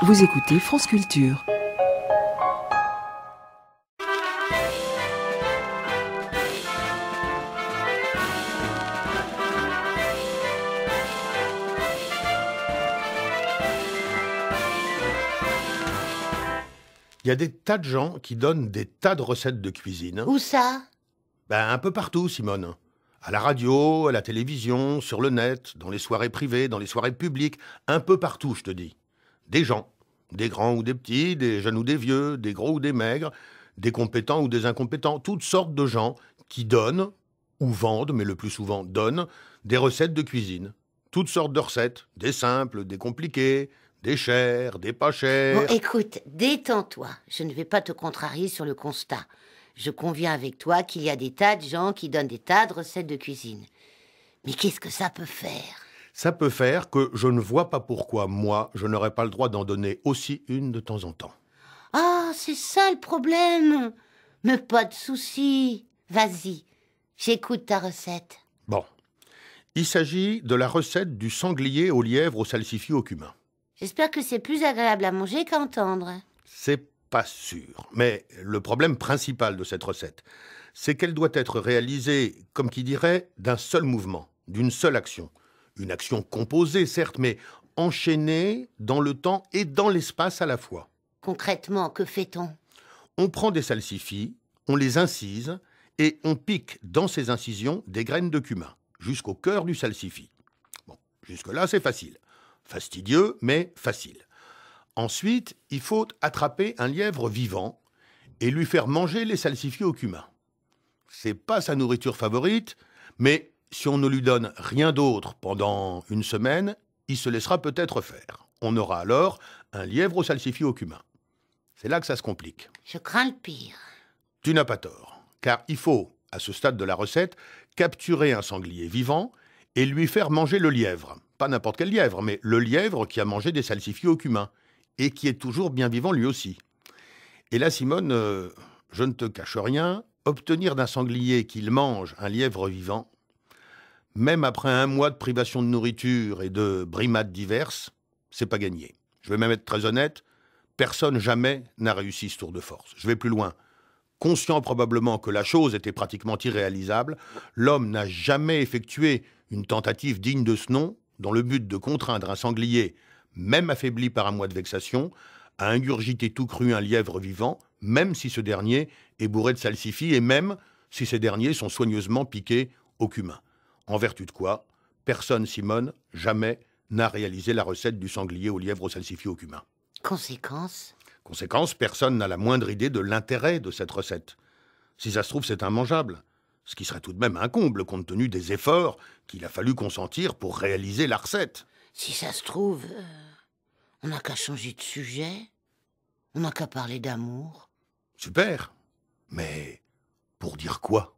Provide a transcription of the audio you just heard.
Vous écoutez France Culture. Il y a des tas de gens qui donnent des tas de recettes de cuisine. Où ça? Un peu partout, Simone. À la radio, à la télévision, sur le net, dans les soirées privées, dans les soirées publiques, un peu partout, je te dis. Des gens, des grands ou des petits, des jeunes ou des vieux, des gros ou des maigres, des compétents ou des incompétents, toutes sortes de gens qui donnent, ou vendent, mais le plus souvent donnent, des recettes de cuisine. Toutes sortes de recettes, des simples, des compliquées, des chères, des pas chères. Bon, écoute, détends-toi. Je ne vais pas te contrarier sur le constat. Je conviens avec toi qu'il y a des tas de gens qui donnent des tas de recettes de cuisine. Mais qu'est-ce que ça peut faire? Ça peut faire que je ne vois pas pourquoi, moi, je n'aurais pas le droit d'en donner aussi une de temps en temps. Ah, c'est ça le problème. Mais pas de souci. Vas-y, j'écoute ta recette. Bon. Il s'agit de la recette du sanglier au lièvre au salsifis au cumin. J'espère que c'est plus agréable à manger qu'à entendre. C'est pas sûr. Mais le problème principal de cette recette, c'est qu'elle doit être réalisée, comme qui dirait, d'un seul mouvement, d'une seule action. Une action composée, certes, mais enchaînée dans le temps et dans l'espace à la fois. Concrètement, que fait-on? On prend des salsifis, on les incise et on pique dans ces incisions des graines de cumin, jusqu'au cœur du salsifis. Bon, jusque-là, c'est facile. Fastidieux, mais facile. Ensuite, il faut attraper un lièvre vivant et lui faire manger les salsifis au cumin. C'est pas sa nourriture favorite, mais si on ne lui donne rien d'autre pendant une semaine, il se laissera peut-être faire. On aura alors un lièvre au salsifis au cumin. C'est là que ça se complique. Je crains le pire. Tu n'as pas tort, car il faut, à ce stade de la recette, capturer un sanglier vivant et lui faire manger le lièvre. Pas n'importe quel lièvre, mais le lièvre qui a mangé des salsifis au cumin et qui est toujours bien vivant lui aussi. Et là, Simone, je ne te cache rien, obtenir d'un sanglier qu'il mange un lièvre vivant, même après un mois de privation de nourriture et de brimades diverses, c'est pas gagné. Je vais même être très honnête, personne jamais n'a réussi ce tour de force. Je vais plus loin. Conscient probablement que la chose était pratiquement irréalisable, l'homme n'a jamais effectué une tentative digne de ce nom dans le but de contraindre un sanglier, même affaibli par un mois de vexation, à ingurgiter tout cru un lièvre vivant, même si ce dernier est bourré de salsifis et même si ces derniers sont soigneusement piqués au cumin. En vertu de quoi, personne, Simone, jamais n'a réalisé la recette du sanglier au lièvre au salsifis au cumin. Conséquence? Conséquence, personne n'a la moindre idée de l'intérêt de cette recette. Si ça se trouve, c'est immangeable. Ce qui serait tout de même un comble, compte tenu des efforts qu'il a fallu consentir pour réaliser la recette. Si ça se trouve, on n'a qu'à changer de sujet. On n'a qu'à parler d'amour. Super. Mais pour dire quoi ?